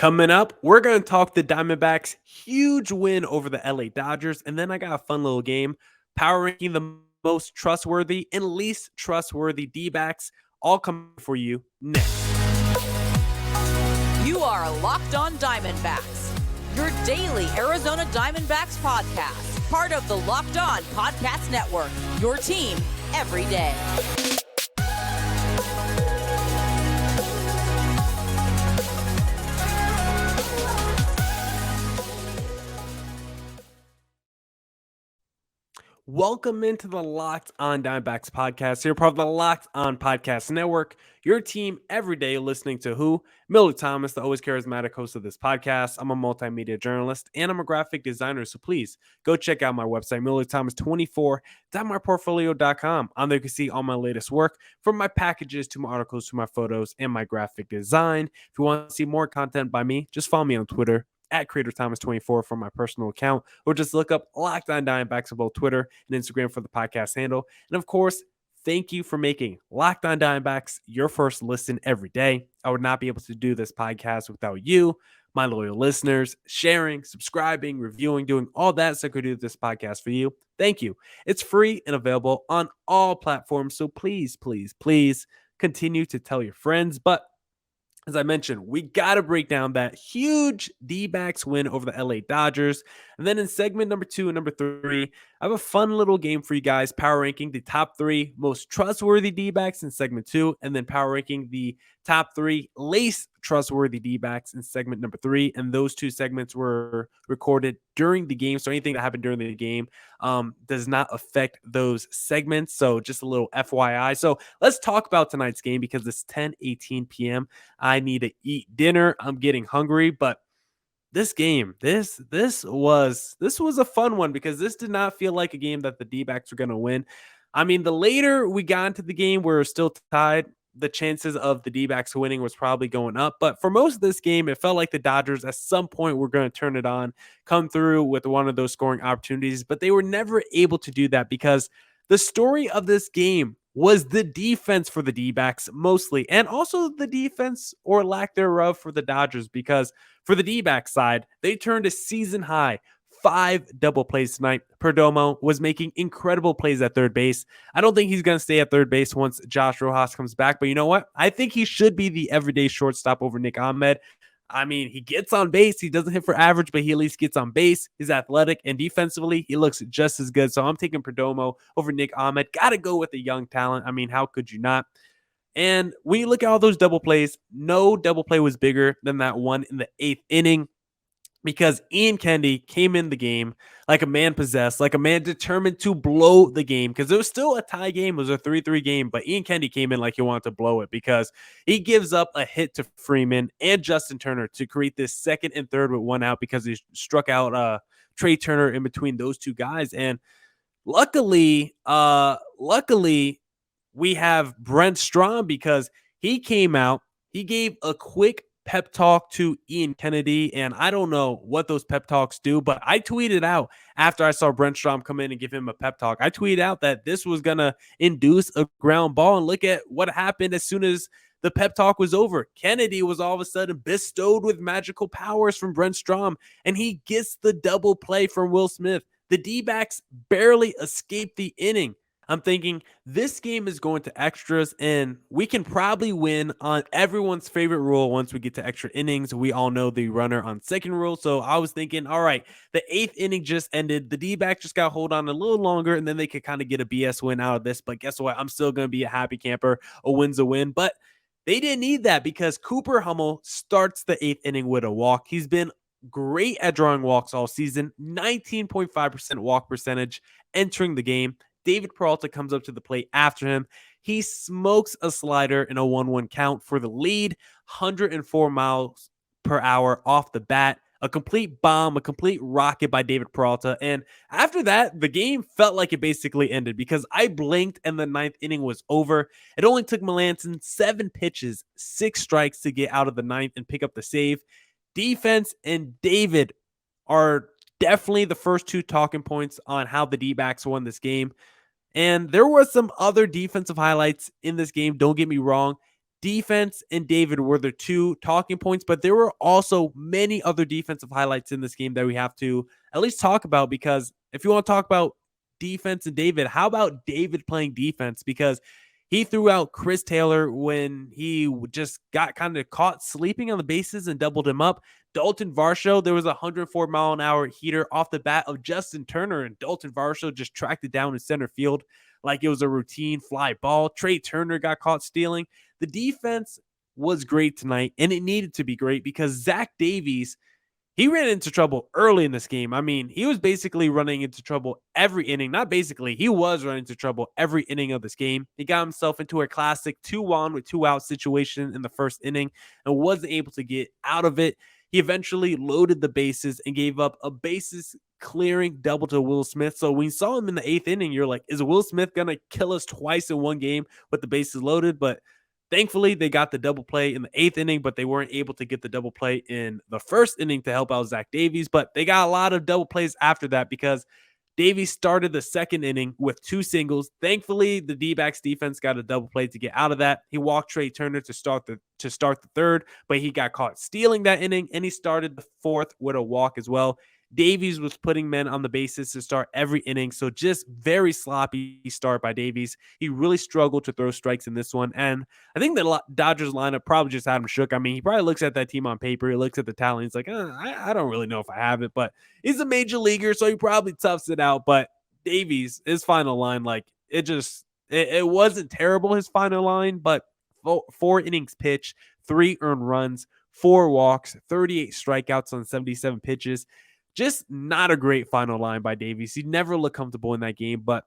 Coming up, we're going to talk the Diamondbacks' huge win over the LA Dodgers. And then I got a fun little game, power ranking the most trustworthy and least trustworthy Dbacks, all coming for you next. You are Locked On Diamondbacks, your daily Arizona Diamondbacks podcast, part of the Locked On Podcast Network, your team every day. Welcome into the Locked On Diamondbacks podcast. You're part of the Locked On Podcast Network, your team every day listening to who? Millard Thomas, the always charismatic host of this podcast. I'm a multimedia journalist and I'm a graphic designer, so please go check out my website, millardthomas24.myportfolio.com. On there you can see all my latest work, from my packages to my articles to my photos and my graphic design. If you want to see more content by me, just follow me on Twitter at CreatorThomas24 for my personal account, or just look up Locked On Diamondbacks on both Twitter and Instagram for the podcast handle. And of course, thank you for making Locked On Diamondbacks your first listen every day. I would not be able to do this podcast without you, my loyal listeners, sharing, subscribing, reviewing, doing all that so I could do this podcast for you. Thank you. It's free and available on all platforms, so please, please, please continue to tell your friends. But as I mentioned, we got to break down that huge D-backs win over the LA Dodgers. And then in segment number 2 and number 3, I have a fun little game for you guys, power ranking the top 3 most trustworthy D-backs in segment 2, and then power ranking the top 3 least trustworthy D-backs in segment number 3. And those two segments were recorded during the game, so anything that happened during the game does not affect those segments. So just a little FYI. So let's talk about tonight's game because it's 10:18 p.m. I need to eat dinner. I'm getting hungry, but this game, this was a fun one because this did not feel like a game that the D-backs were going to win. I mean, the later we got into the game, we were still tied. The chances of the D-backs winning was probably going up. But for most of this game, it felt like the Dodgers at some point were going to turn it on, come through with one of those scoring opportunities. But they were never able to do that because the story of this game was the defense for the D-backs mostly, and also the defense or lack thereof for the Dodgers, because for the D-backs side, they turned a season high 5 double plays tonight. Perdomo was making incredible plays at third base. I don't think he's going to stay at third base once Josh Rojas comes back, but you know what? I think he should be the everyday shortstop over Nick Ahmed. I mean, he gets on base. He doesn't hit for average, but he at least gets on base. He's athletic, and defensively, he looks just as good. So I'm taking Perdomo over Nick Ahmed. Got to go with a young talent. I mean, how could you not? And when you look at all those double plays, no double play was bigger than that one in the 8th inning, because Ian Kennedy came in the game like a man possessed, like a man determined to blow the game, because it was still a tie game. It was a 3-3 game, but Ian Kennedy came in like he wanted to blow it because he gives up a hit to Freeman and Justin Turner to create this second and third with one out because he struck out Trey Turner in between those two guys. And luckily, we have Brent Strom because he came out, he gave a quick pep talk to Ian Kennedy, and I don't know what those pep talks do, but I tweeted out after I saw Brent Strom come in and give him a pep talk. I tweeted out that this was going to induce a ground ball, and look at what happened as soon as the pep talk was over. Kennedy was all of a sudden bestowed with magical powers from Brent Strom, and he gets the double play from Will Smith. The D-backs barely escaped the inning. I'm thinking this game is going to extras, and we can probably win on everyone's favorite rule once we get to extra innings. We all know the runner on second rule. So I was thinking, all right, the 8th inning just ended. The D-backs just got to hold on a little longer, and then they could kind of get a BS win out of this. But guess what? I'm still going to be a happy camper. A win's a win. But they didn't need that because Cooper Hummel starts the 8th inning with a walk. He's been great at drawing walks all season, 19.5% walk percentage entering the game. David Peralta comes up to the plate after him. He smokes a slider in a 1-1 count for the lead, 104 miles per hour off the bat. A complete bomb, a complete rocket by David Peralta. And after that, the game felt like it basically ended because I blinked and the 9th inning was over. It only took Melanson 7 pitches, 6 strikes to get out of the 9th and pick up the save. Defense and David are definitely the first 2 talking points on how the D-backs won this game. And there were some other defensive highlights in this game. Don't get me wrong. defense and David were the two talking points, but there were also many other defensive highlights in this game that we have to at least talk about, because if you want to talk about defense and David, how about David playing defense? Because he threw out Chris Taylor when he just got kind of caught sleeping on the bases and doubled him up. Dalton Varsho, there was a 104-mile-an-hour heater off the bat of Justin Turner, and Dalton Varsho just tracked it down in center field like it was a routine fly ball. Trey Turner got caught stealing. The defense was great tonight, and it needed to be great because Zach Davies, he ran into trouble early in this game. I mean, he was basically running into trouble every inning. Not basically, he was running into trouble every inning of this game. He got himself into a classic 2-1 with 2-out situation in the first inning and wasn't able to get out of it. He eventually loaded the bases and gave up a bases clearing double to Will Smith. So when you saw him in the 8th inning, you're like, is Will Smith going to kill us twice in one game with the bases loaded? But thankfully, they got the double play in the 8th inning, but they weren't able to get the double play in the first inning to help out Zach Davies. But they got a lot of double plays after that because Davies started the second inning with 2 singles. Thankfully, the Dbacks defense got a double play to get out of that. He walked Trey Turner to start the third, but he got caught stealing that inning, and he started the fourth with a walk as well. Davies was putting men on the bases to start every inning, so just very sloppy start by Davies. He really struggled to throw strikes in this one, and I think the Dodgers lineup probably just had him shook. I mean, he probably looks at that team on paper, he looks at the talent, he's like, I don't really know if I have it, but he's a major leaguer, so he probably toughs it out. But Davies, his final line, like, it wasn't terrible, his final line, but 4 innings pitched, 3 earned runs, 4 walks, 38 strikeouts on 77 pitches. Just not a great final line by Davies. He never looked comfortable in that game, but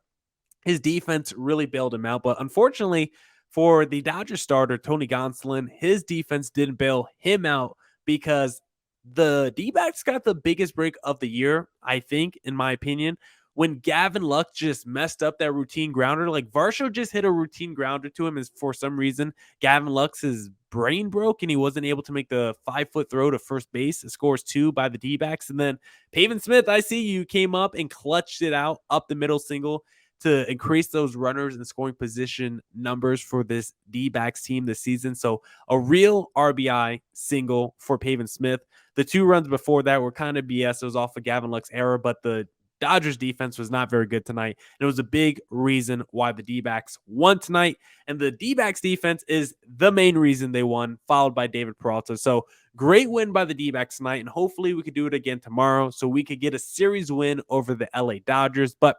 his defense really bailed him out. But unfortunately for the Dodgers starter, Tony Gonsolin, his defense didn't bail him out because the D-backs got the biggest break of the year, I think, in my opinion, when Gavin Lux just messed up that routine grounder. Like, Varsho just hit a routine grounder to him, as for some reason Gavin Lux's brain broke and he wasn't able to make the 5-foot throw to first base. It scores 2 by the D-backs. And then Pavin Smith, I see you, came up and clutched it out up the middle single to increase those runners and scoring position numbers for this D-backs team this season. So a real RBI single for Pavin Smith. The 2 runs before that were kind of BS. It was off of Gavin Lux error, but the Dodgers defense was not very good tonight. And it was a big reason why the D-backs won tonight. And the D-backs defense is the main reason they won, followed by David Peralta. So great win by the D-backs tonight. And hopefully we could do it again tomorrow so we could get a series win over the LA Dodgers. But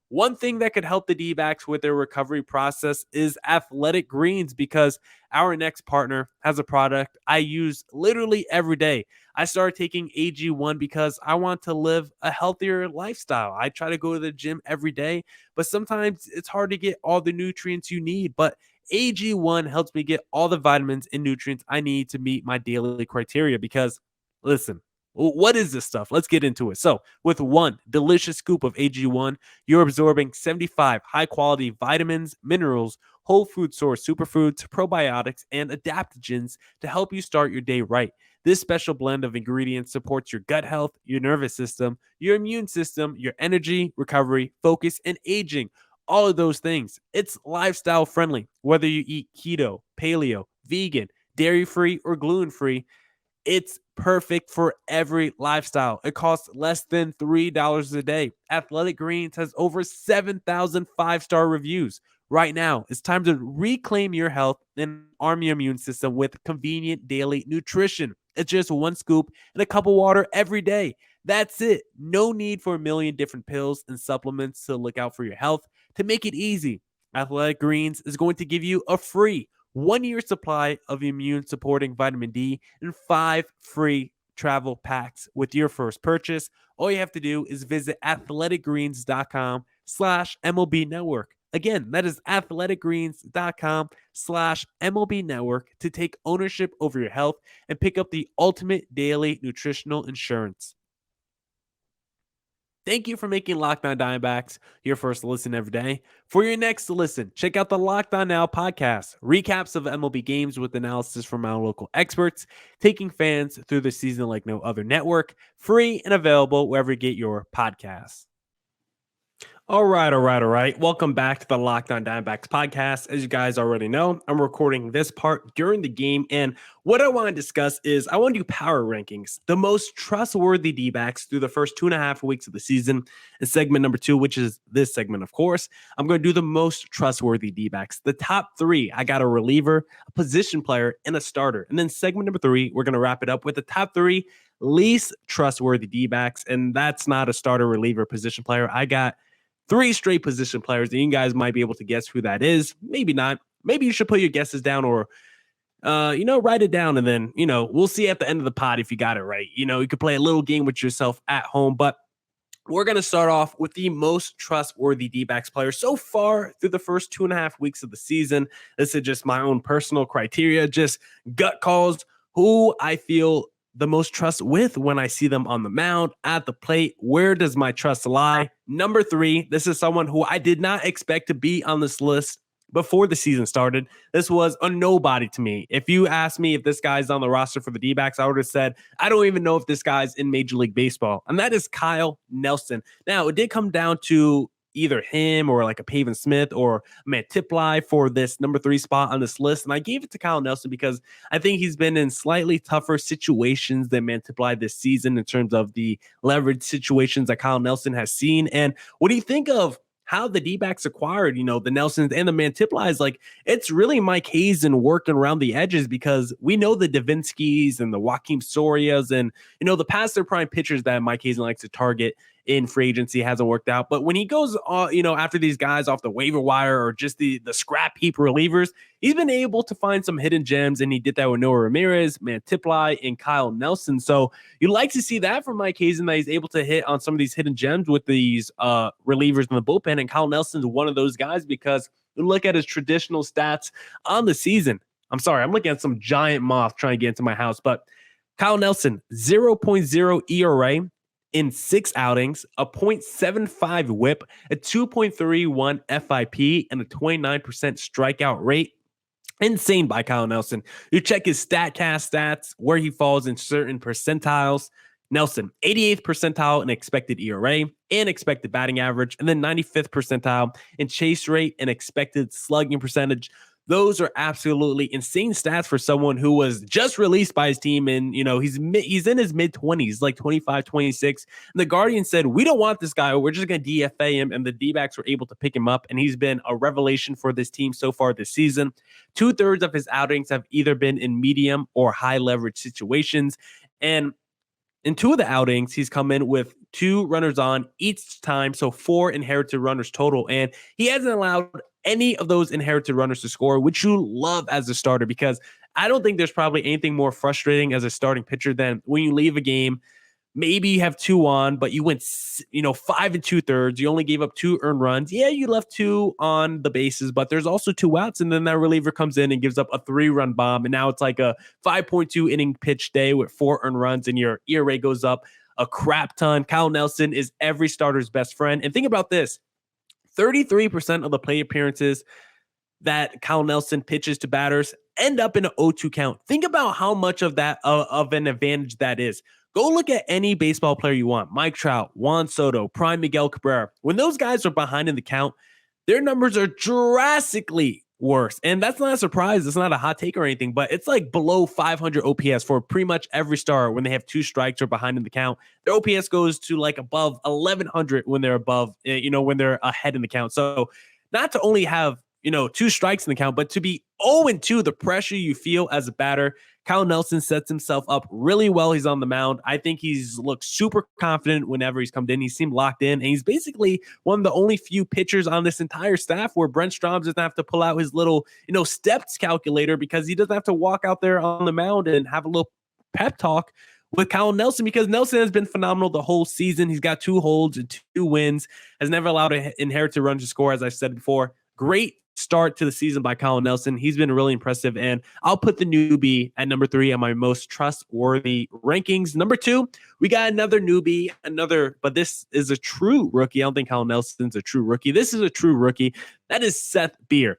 one thing that could help the D-backs with their recovery process is Athletic Greens, because our next partner has a product I use literally every day. I started taking AG1 because I want to live a healthier lifestyle. I try to go to the gym every day, but sometimes it's hard to get all the nutrients you need. But AG1 helps me get all the vitamins and nutrients I need to meet my daily criteria because, listen, what is this stuff? Let's get into it. So with 1 delicious scoop of AG1, you're absorbing 75 high-quality vitamins, minerals, whole food source superfoods, probiotics, and adaptogens to help you start your day right. This special blend of ingredients supports your gut health, your nervous system, your immune system, your energy, recovery, focus, and aging. All of those things. It's lifestyle friendly. Whether you eat keto, paleo, vegan, dairy-free, or gluten-free, it's perfect for every lifestyle. It costs less than $3 a day. Athletic Greens has over 7,000 5-star reviews. Right now, it's time to reclaim your health and arm your immune system with convenient daily nutrition. It's just 1 scoop and a cup of water every day. That's it. No need for a million different pills and supplements to look out for your health. To make it easy, Athletic Greens is going to give you a free 1-year supply of immune-supporting vitamin D and 5 free travel packs with your first purchase. All you have to do is visit athleticgreens.com/MLB Network. Again, that is athleticgreens.com/MLB Network to take ownership over your health and pick up the ultimate daily nutritional insurance. Thank you for making Locked On Diamondbacks your first listen every day. For your next listen, check out the Locked On Now podcast, recaps of MLB games with analysis from our local experts, taking fans through the season like no other network, free and available wherever you get your podcasts. All right. Welcome back to the Locked On Diamondbacks podcast. As you guys already know, I'm recording this part during the game. And what I want to discuss is I want to do power rankings, the most trustworthy D-backs through the first 2.5 weeks of the season. And segment number 2, which is this segment, of course, I'm going to do the most trustworthy D-backs. The top 3, I got a reliever, a position player, and a starter. And then segment number 3, we're going to wrap it up with the top 3 least trustworthy D-backs. And that's not a starter, reliever, position player. I got 3 straight position players, and you guys might be able to guess who that is. Maybe not. Maybe you should put your guesses down or, write it down, and then, we'll see at the end of the pod if you got it right. You could play a little game with yourself at home, but we're going to start off with the most trustworthy D-backs player so far through the first 2.5 weeks of the season. This is just my own personal criteria, just gut calls, who I feel the most trust with when I see them on the mound, at the plate. Where does my trust lie? Number 3, this is someone who I did not expect to be on this list before the season started. This was a nobody to me. If you asked me if this guy's on the roster for the D-backs, I would have said, I don't even know if this guy's in Major League Baseball. And that is Kyle Nelson. Now, it did come down to either him or like a Pavin Smith or Mantiply for this number 3 spot on this list. And I gave it to Kyle Nelson because I think he's been in slightly tougher situations than Mantiply this season in terms of the leverage situations that Kyle Nelson has seen. And what do you think of how the D-backs acquired, the Nelsons and the Mantiplies? Like, it's really Mike Hazen working around the edges, because we know the Davinskis and the Joaquin Sorias and, the past their prime pitchers that Mike Hazen likes to target in free agency hasn't worked out. But when he goes, after these guys off the waiver wire or just the scrap heap relievers, he's been able to find some hidden gems, and he did that with Noah Ramirez, Mantiply, and Kyle Nelson. So you like to see that from Mike Hazen, that he's able to hit on some of these hidden gems with these relievers in the bullpen. And Kyle Nelson's one of those guys, because you look at his traditional stats on the season. I'm sorry, I'm looking at some giant moth trying to get into my house, but Kyle Nelson, 0.0 ERA in 6 outings, a .75 whip, a 2.31 FIP, and a 29% strikeout rate. Insane by Kyle Nelson. You check his StatCast stats, where he falls in certain percentiles. Nelson, 88th percentile in expected ERA and expected batting average, and then 95th percentile in chase rate and expected slugging percentage. Those are absolutely insane stats for someone who was just released by his team. And, he's in his mid-20s, like 25, 26. And the Guardian said, we don't want this guy. We're just going to DFA him. And the D-backs were able to pick him up. And he's been a revelation for this team so far this season. 2/3 of his outings have either been in medium or high leverage situations. And in 2 of the outings, he's come in with 2 runners on each time. So 4 inherited runners total. And he hasn't allowed any of those inherited runners to score, which you love as a starter, because I don't think there's probably anything more frustrating as a starting pitcher than when you leave a game, maybe you have 2 on, but you went, 5 2/3. You only gave up 2 earned runs. Yeah, you left 2 on the bases, but there's also 2 outs. And then that reliever comes in and gives up a 3-run bomb. And now it's like a 5.2 inning pitch day with 4 earned runs, and your ERA goes up a crap ton. Kyle Nelson is every starter's best friend. And think about this. 33% of the plate appearances that Kyle Nelson pitches to batters end up in an 0-2 count. Think about how much of that of an advantage that is. Go look at any baseball player you want. Mike Trout, Juan Soto, Prime Miguel Cabrera. When those guys are behind in the count, their numbers are drastically worse. And that's not a surprise. It's not a hot take or anything, but it's like below 500 OPS for pretty much every star when they have 2 strikes or behind in the count. Their OPS goes to like above 1100 when they're above, when they're ahead in the count. So not to only have, 2 strikes in the count, but to be 0-2, the pressure you feel as a batter. Kyle Nelson sets himself up really well. He's on the mound. I think he's looked super confident whenever he's come in. He seemed locked in, and he's basically one of the only few pitchers on this entire staff where Brent Strom doesn't have to pull out his little, steps calculator, because he doesn't have to walk out there on the mound and have a little pep talk with Kyle Nelson, because Nelson has been phenomenal the whole season. He's got 2 holds and 2 wins, has never allowed an inherited run to score, as I said before. Great start to the season by Kyle Nelson. He's been really impressive, and I'll put the newbie at number 3 on my most trustworthy rankings. Number 2, we got another newbie, but this is a true rookie. I don't think Kyle Nelson's a true rookie. This is a true rookie. That is Seth Beer.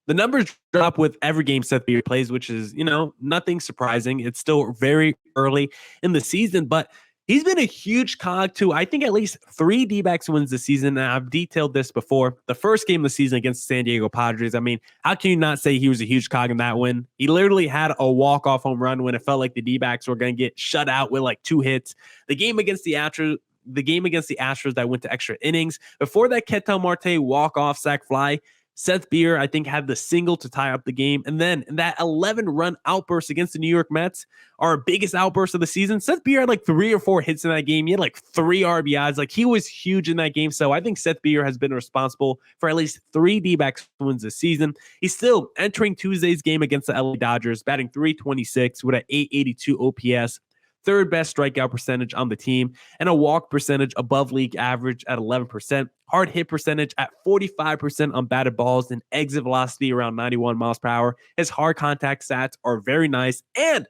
The numbers drop with every game Seth Beer plays, which is, nothing surprising. It's still very early in the season, but He's been a huge cog to, I think, at least 3 D-backs wins this season, and I've detailed this before. The first game of the season against the San Diego Padres, I mean, how can you not say he was a huge cog in that win? He literally had a walk-off home run when it felt like the D-backs were going to get shut out with like 2 hits. The game against the Astros that went to extra innings. Before that Ketel Marte walk-off sac fly, Seth Beer, I think, had the single to tie up the game. And then in that 11-run outburst against the New York Mets, our biggest outburst of the season, Seth Beer had like 3 or 4 hits in that game. He had like 3 RBIs. Like, he was huge in that game. So I think Seth Beer has been responsible for at least 3 D-backs wins this season. He's still entering Tuesday's game against the LA Dodgers, batting .326 with an .882 OPS. Third best strikeout percentage on the team, and a walk percentage above league average at 11%, hard hit percentage at 45% on batted balls, and exit velocity around 91 miles per hour. His hard contact stats are very nice, and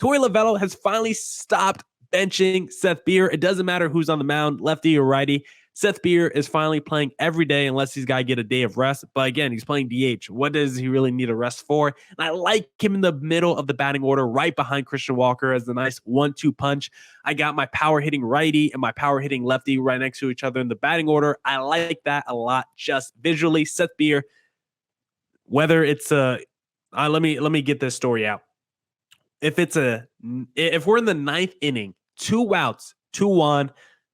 Torey Lovullo has finally stopped benching Seth Beer. It doesn't matter who's on the mound, lefty or righty. Seth Beer is finally playing every day unless he's got to get a day of rest. But again, he's playing DH. What does he really need a rest for? And I like him in the middle of the batting order, right behind Christian Walker as a nice 1-2 punch. I got my power hitting righty and my power hitting lefty right next to each other in the batting order. I like that a lot just visually. Seth Beer, whether it's let me get this story out. If we're in the 9th inning, 2 outs, 2-1,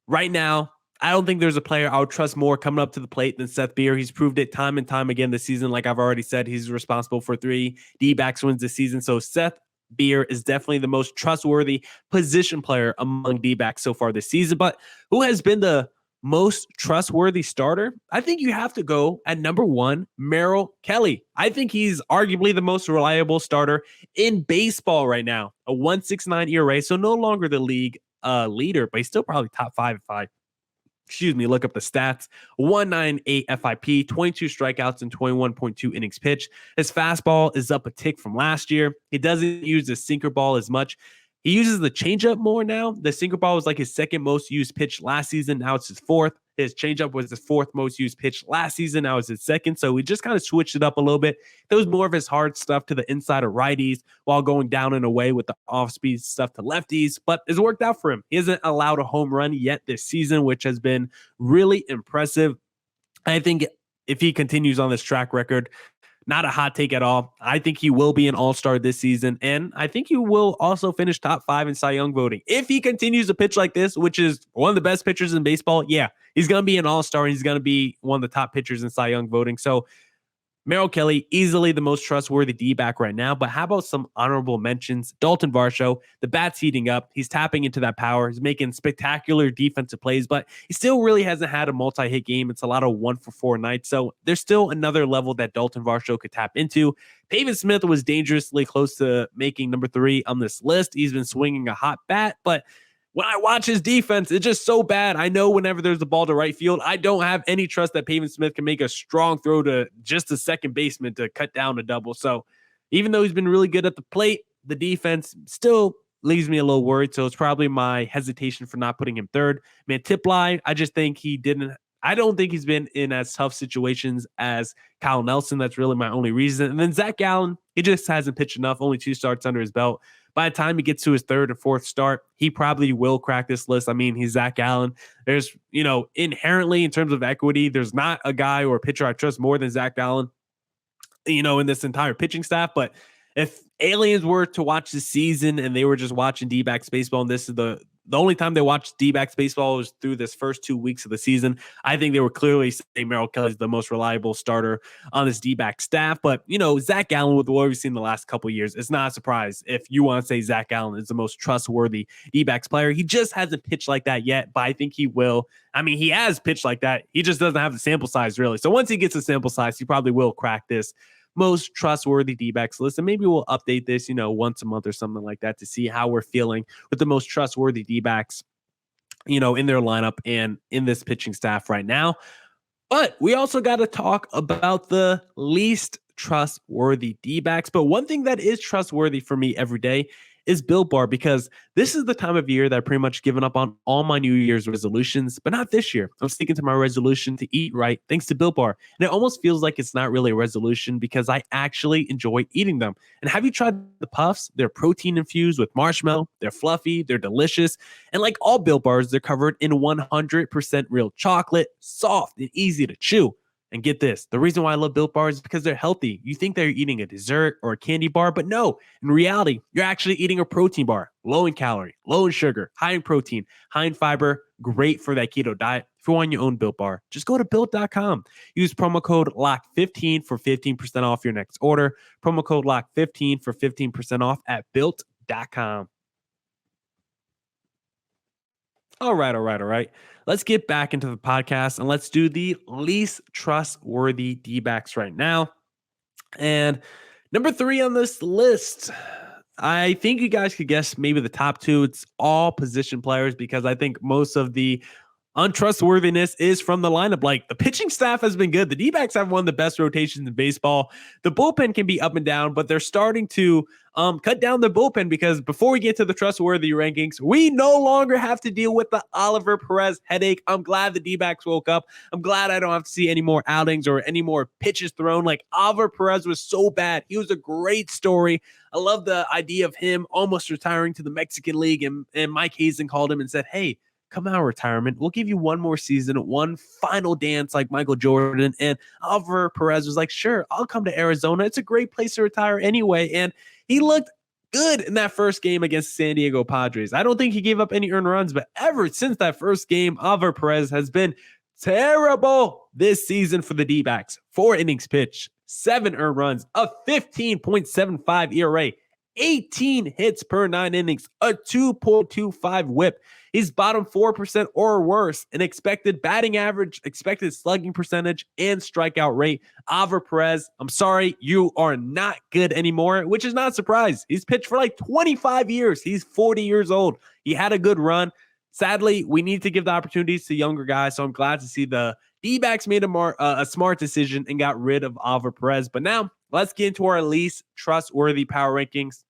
right now, I don't think there's a player I would trust more coming up to the plate than Seth Beer. He's proved it time and time again this season. Like I've already said, he's responsible for 3 D-backs wins this season. So Seth Beer is definitely the most trustworthy position player among D-backs so far this season. But who has been the most trustworthy starter? I think you have to go at number 1, Merrill Kelly. I think he's arguably the most reliable starter in baseball right now. A 1.69 ERA, so no longer the league leader, but he's still probably top 5 if I look up the stats. 198 FIP, 22 strikeouts, and 21.2 innings pitched. His fastball is up a tick from last year. He doesn't use the sinker ball as much. He uses the changeup more now. The sinker ball was like his 2nd most used pitch last season. Now it's his 4th. His changeup was his 4th most used pitch last season. Now it's his 2nd. So we just kind of switched it up a little bit. It was more of his hard stuff to the inside of righties while going down and away with the off-speed stuff to lefties. But it's worked out for him. He hasn't allowed a home run yet this season, which has been really impressive. I think if he continues on this track record, not a hot take at all. I think he will be an all-star this season, and I think he will also finish top 5 in Cy Young voting. If he continues to pitch like this, which is one of the best pitchers in baseball, yeah, he's going to be an all-star, and he's going to be one of the top pitchers in Cy Young voting. So Merrill Kelly, easily the most trustworthy D-back right now, but how about some honorable mentions? Dalton Varsho, the bat's heating up. He's tapping into that power. He's making spectacular defensive plays, but he still really hasn't had a multi-hit game. It's a lot of 1-for-4 nights, so there's still another level that Dalton Varsho could tap into. Pavin Smith was dangerously close to making number 3 on this list. He's been swinging a hot bat, but when I watch his defense, it's just so bad. I know whenever there's a ball to right field, I don't have any trust that Pavin Smith can make a strong throw to just a second baseman to cut down a double. So even though he's been really good at the plate, the defense still leaves me a little worried. So it's probably my hesitation for not putting him 3rd. Man, Tipline, I don't think he's been in as tough situations as Kyle Nelson. That's really my only reason. And then Zach Gallen, he just hasn't pitched enough, only 2 starts under his belt. By the time he gets to his 3rd or 4th start, he probably will crack this list. I mean, he's Zach Gallen. There's, inherently in terms of equity, there's not a guy or a pitcher I trust more than Zach Gallen, in this entire pitching staff. But if aliens were to watch the season and they were just watching D-backs baseball, and this is the only time they watched D-backs baseball was through this first 2 weeks of the season, I think they were clearly saying Merrill Kelly is the most reliable starter on this D-back staff. But, Zach Gallen, with what we've seen the last couple of years, it's not a surprise if you want to say Zach Gallen is the most trustworthy D-backs player. He just hasn't pitched like that yet, but I think he will. I mean, he has pitched like that. He just doesn't have the sample size, really. So once he gets the sample size, he probably will crack this most trustworthy D-backs list. And maybe we'll update this, once a month or something like that to see how we're feeling with the most trustworthy D-backs, in their lineup and in this pitching staff right now. But we also got to talk about the least trustworthy D-backs. But one thing that is trustworthy for me every day is Built Bar, because this is the time of year that I've pretty much given up on all my New Year's resolutions, but not this year. I'm sticking to my resolution to eat right thanks to Built Bar. And it almost feels like it's not really a resolution because I actually enjoy eating them. And have you tried the puffs? They're protein infused with marshmallow. They're fluffy. They're delicious. And like all Built Bars, they're covered in 100% real chocolate, soft and easy to chew. And get this, the reason why I love Built Bars is because they're healthy. You think they're eating a dessert or a candy bar, but no, in reality, you're actually eating a protein bar, low in calorie, low in sugar, high in protein, high in fiber, great for that keto diet. If you want your own Built Bar, just go to Built.com. Use promo code LOCK15 for 15% off your next order. Promo code LOCK15 for 15% off at Built.com. All right. Let's get back into the podcast and let's do the least trustworthy Dbacks right now. And number 3 on this list, I think you guys could guess maybe the top 2. It's all position players because I think most of the untrustworthiness is from the lineup. Like, the pitching staff has been good. The D-backs have one of the best rotations in baseball. The bullpen can be up and down, but they're starting to cut down the bullpen because before we get to the trustworthy rankings, we no longer have to deal with the Alvaro Perez headache. I'm glad the D-backs woke up. I'm glad I don't have to see any more outings or any more pitches thrown. Like, Alvaro Perez was so bad. He was a great story. I love the idea of him almost retiring to the Mexican League, and Mike Hazen called him and said, hey, come out of retirement. We'll give you one more season, one final dance like Michael Jordan. And Alvaro Perez was like, sure, I'll come to Arizona. It's a great place to retire anyway. And he looked good in that first game against San Diego Padres. I don't think he gave up any earned runs, but ever since that first game, Alvaro Perez has been terrible this season for the D-backs. 4 innings pitched, 7 earned runs, a 15.75 ERA, 18 hits per 9 innings, a 2.25 whip. He's bottom 4% or worse in expected batting average, expected slugging percentage, and strikeout rate. Alvaro Perez, I'm sorry, you are not good anymore, which is not a surprise. He's pitched for like 25 years. He's 40 years old. He had a good run. Sadly, we need to give the opportunities to younger guys, so I'm glad to see the D-backs made a smart decision and got rid of Alvaro Perez. But now, let's get into our least trustworthy power rankings.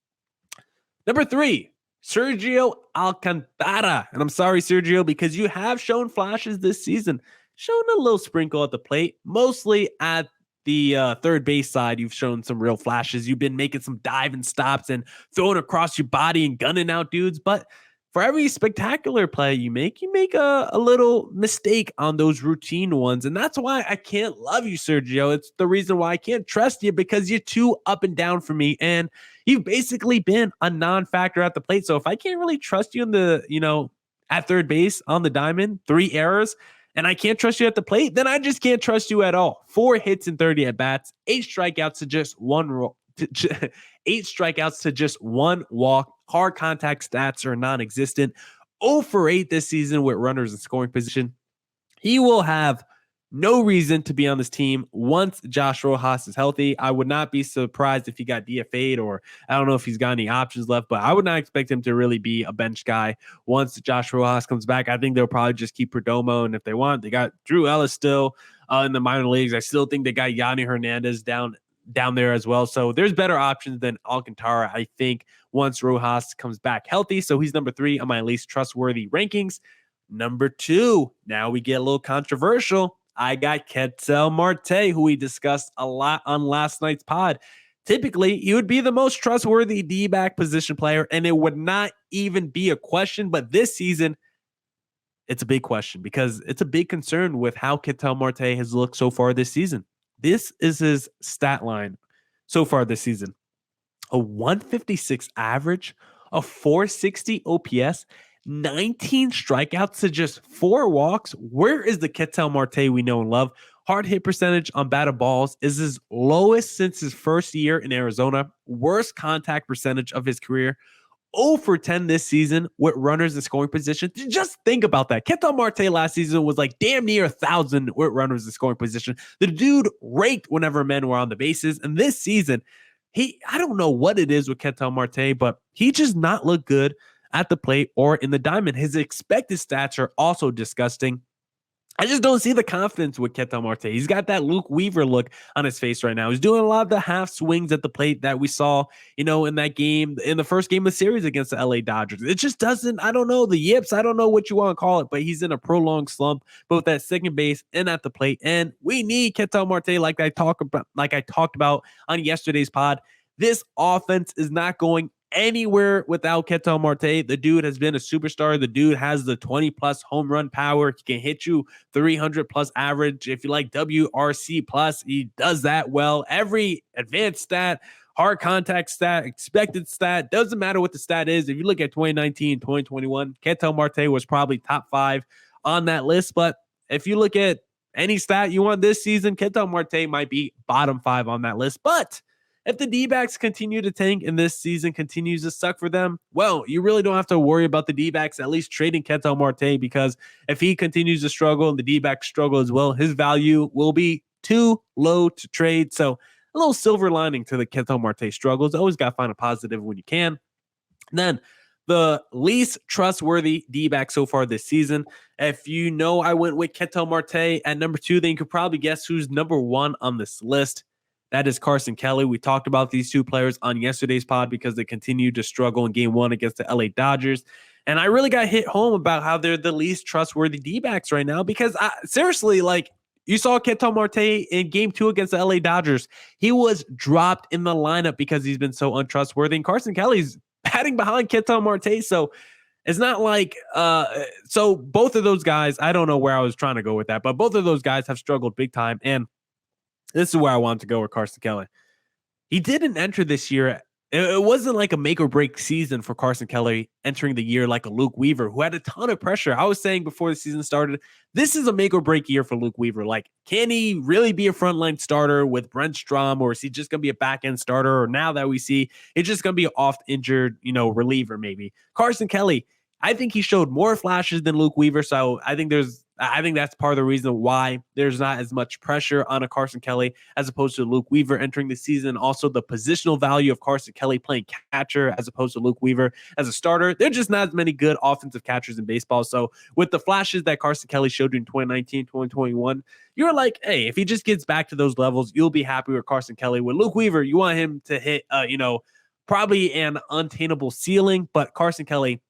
Number 3, Sergio Alcantara. And I'm sorry, Sergio, because you have shown flashes this season. Shown a little sprinkle at the plate, mostly at the third base side. You've shown some real flashes. You've been making some diving stops and throwing across your body and gunning out dudes. But for every spectacular play you make a little mistake on those routine ones. And that's why I can't love you, Sergio. It's the reason why I can't trust you, because you're too up and down for me. And you've basically been a non-factor at the plate. So if I can't really trust you in the, at third base on the diamond, 3 errors, and I can't trust you at the plate, then I just can't trust you at all. 4 hits and 30 at-bats, 8 strikeouts to just 1 8 strikeouts to just 1 walk. Hard contact stats are non-existent. 0 for 8 this season with runners in scoring position. He will have no reason to be on this team once Josh Rojas is healthy. I would not be surprised if he got DFA'd, or I don't know if he's got any options left, but I would not expect him to really be a bench guy once Josh Rojas comes back. I think they'll probably just keep Perdomo, and if they want, they got Drew Ellis still in the minor leagues. I still think they got Yanni Hernandez down there as well. So there's better options than Alcantara, I think, once Rojas comes back healthy. So he's number 3 on my least trustworthy rankings. Number 2, now we get a little controversial. I got Ketel Marte, who we discussed a lot on last night's pod. Typically, he would be the most trustworthy D-back position player, and it would not even be a question. But this season, it's a big question because it's a big concern with how Ketel Marte has looked so far this season. This is his stat line so far this season. A 156 average, a 460 OPS, 19 strikeouts to just 4 walks. Where is the Ketel Marte we know and love? Hard hit percentage on batted balls is his lowest since his first year in Arizona. Worst contact percentage of his career. 0 for 10 this season with runners in scoring position. Just think about that. Ketel Marte last season was like damn near 1,000 with runners in scoring position. The dude raked whenever men were on the bases. And this season, I don't know what it is with Ketel Marte, but he just not look good at the plate or in the diamond. His expected stats are also disgusting. I just don't see the confidence with Ketel Marte. He's got that Luke Weaver look on his face right now. He's doing a lot of the half swings at the plate that we saw, in that game, in the first game of the series against the LA Dodgers. It just doesn't, I don't know, the yips, I don't know what you want to call it, but he's in a prolonged slump, both at second base and at the plate. And we need Ketel Marte, like I talked about on yesterday's pod. This offense is not going anywhere without Ketel Marte. The dude has been a superstar. The dude has the 20 plus home run power. He can hit you 300 plus average. If you like WRC plus, he does that well. Every advanced stat, hard contact stat, expected stat, doesn't matter what the stat is. If you look at 2019, 2021, Ketel Marte was probably top 5 on that list. But if you look at any stat you want this season, Ketel Marte might be bottom 5 on that list. But if the D-backs continue to tank and this season continues to suck for them, well, you really don't have to worry about the D-backs at least trading Ketel Marte, because if he continues to struggle and the D-backs struggle as well, his value will be too low to trade. So a little silver lining to the Ketel Marte struggles. Always got to find a positive when you can. And then the least trustworthy D-back so far this season. If you know I went with Ketel Marte at number 2, then you could probably guess who's number 1 on this list. That is Carson Kelly. We talked about these two players on yesterday's pod because they continued to struggle in game 1 against the LA Dodgers. And I really got hit home about how they're the least trustworthy D-backs right now, because seriously, like, you saw Ketel Marte in game 2 against the LA Dodgers. He was dropped in the lineup because he's been so untrustworthy. And Carson Kelly's batting behind Ketel Marte. So it's not like, so both of those guys, I don't know where I was trying to go with that, but both of those guys have struggled big time. And this is where I wanted to go with Carson Kelly. He didn't enter this year. It wasn't like a make or break season for Carson Kelly entering the year like a Luke Weaver, who had a ton of pressure. I was saying before the season started, this is a make or break year for Luke Weaver. Like, can he really be a frontline starter with Brent Strom, or is he just going to be a back end starter? Or now that we see it's just going to be an oft injured, reliever maybe. Carson Kelly, I think he showed more flashes than Luke Weaver. So I think that's part of the reason why there's not as much pressure on a Carson Kelly as opposed to Luke Weaver entering the season. Also, the positional value of Carson Kelly playing catcher as opposed to Luke Weaver as a starter. There's just not as many good offensive catchers in baseball. So with the flashes that Carson Kelly showed in 2019, 2021, you're like, hey, if he just gets back to those levels, you'll be happy with Carson Kelly. With Luke Weaver, you want him to hit, probably an unattainable ceiling, but Carson Kelly,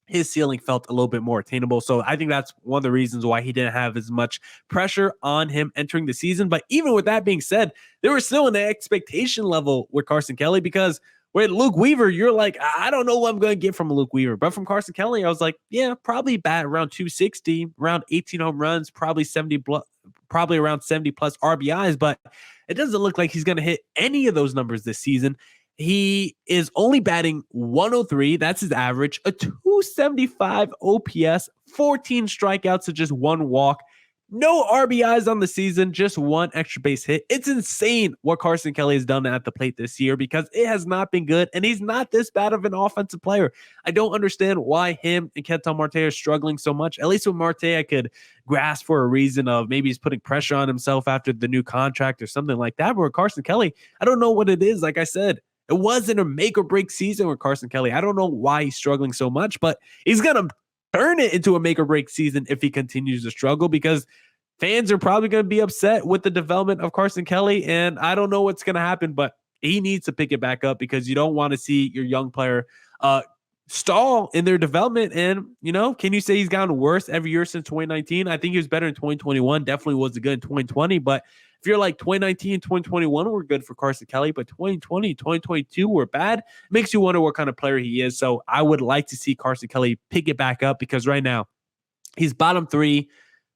his ceiling felt a little bit more attainable. So I think that's one of the reasons why he didn't have as much pressure on him entering the season. But even with that being said, there was still an expectation level with Carson Kelly, because with Luke Weaver, you're like, I don't know what I'm going to get from Luke Weaver. But from Carson Kelly, I was like, yeah, probably bat around 260, around 18 home runs, probably around 70 plus RBIs. But it doesn't look like he's going to hit any of those numbers this season. He is only batting 103. That's his average. A 275 OPS, 14 strikeouts to just 1 walk. No RBIs on the season, just 1 extra base hit. It's insane what Carson Kelly has done at the plate this year, because it has not been good, and he's not this bad of an offensive player. I don't understand why him and Ketel Marte are struggling so much. At least with Marte, I could grasp for a reason of maybe he's putting pressure on himself after the new contract or something like that. But with Carson Kelly, I don't know what it is. Like I said, it wasn't a make or break season with Carson Kelly. I don't know why he's struggling so much, but he's going to turn it into a make or break season if he continues to struggle, because fans are probably going to be upset with the development of Carson Kelly. And I don't know what's going to happen, but he needs to pick it back up, because you don't want to see your young player stall in their development. And, can you say he's gotten worse every year since 2019? I think he was better in 2021. Definitely wasn't good in 2020, but if you're like 2019 and 2021 were good for Carson Kelly, but 2020, 2022 were bad, it makes you wonder what kind of player he is. So I would like to see Carson Kelly pick it back up, because right now he's bottom 3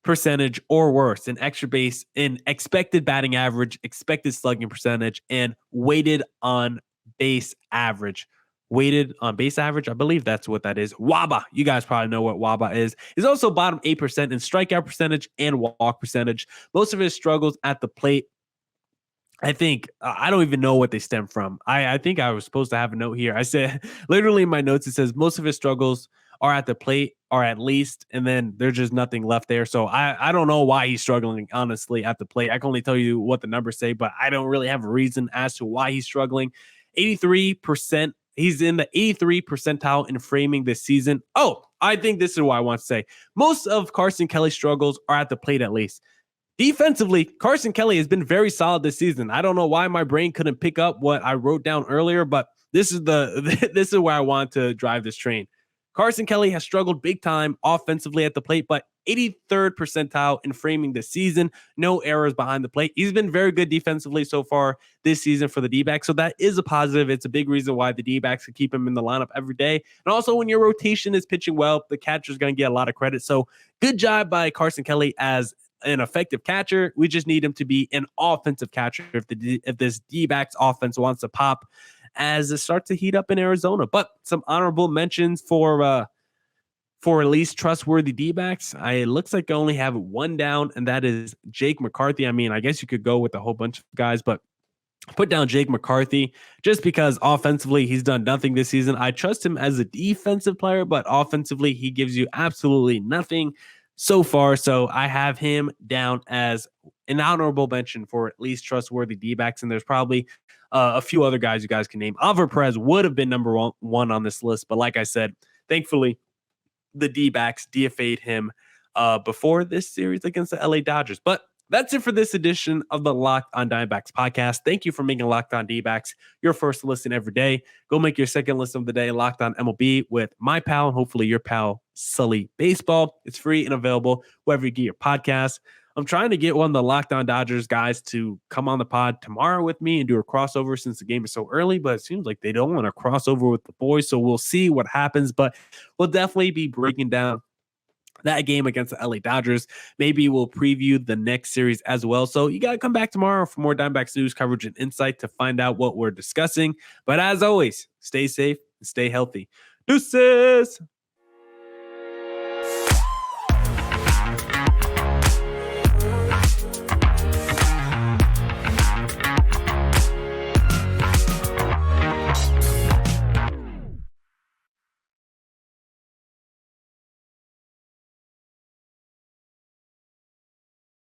percentage or worse in extra base, in expected batting average, expected slugging percentage, and weighted on base average. Weighted on base average, I believe that's what that is. WABA, you guys probably know what WABA is. He's also bottom 8% in strikeout percentage and walk percentage. Most of his struggles at the plate, I think, I don't even know what they stem from. I think I was supposed to have a note here. I said, literally in my notes, it says most of his struggles are at the plate, or at least, and then there's just nothing left there. So I don't know why he's struggling, honestly, at the plate. I can only tell you what the numbers say, but I don't really have a reason as to why he's struggling. 83%. He's in the 83 percentile in framing this season. Oh, I think this is what I want to say. Most of Carson Kelly's struggles are at the plate, at least. Defensively, Carson Kelly has been very solid this season. I don't know why my brain couldn't pick up what I wrote down earlier, but this is where I want to drive this train. Carson Kelly has struggled big time offensively at the plate, but 83rd percentile in framing this season. No errors behind the plate. He's been very good defensively so far this season for the Dbacks, so that is a positive. It's a big reason why the Dbacks can keep him in the lineup every day. And also, when your rotation is pitching well, the catcher's going to get a lot of credit. So good job by Carson Kelly as an effective catcher. We just need him to be an offensive catcher if this D-backs offense wants to pop as it starts to heat up in Arizona. But some honorable mentions for at least trustworthy D-backs. It looks like I only have one down, and that is Jake McCarthy. I mean, I guess you could go with a whole bunch of guys, but put down Jake McCarthy just because offensively he's done nothing this season. I trust him as a defensive player, but offensively he gives you absolutely nothing so far. So I have him down as an honorable mention for at least trustworthy D-backs, and there's probably a few other guys you guys can name. Alvaro Perez would have been number one on this list, but like I said, thankfully the D-backs DFA'd him before this series against the LA Dodgers. But that's it for this edition of the Locked on Diamondbacks podcast. Thank you for making Locked on D-backs your first listen every day. Go make your second listen of the day, Locked on MLB, with my pal and hopefully your pal, Sully Baseball. It's free and available wherever you get your podcasts. I'm trying to get one of the Locked on Dodgers guys to come on the pod tomorrow with me and do a crossover since the game is so early, but it seems like they don't want to cross over with the boys, so we'll see what happens, but we'll definitely be breaking down that game against the LA Dodgers. Maybe we'll preview the next series as well. So you got to come back tomorrow for more Diamondbacks news, coverage, and insight to find out what we're discussing. But as always, stay safe and stay healthy. Deuces!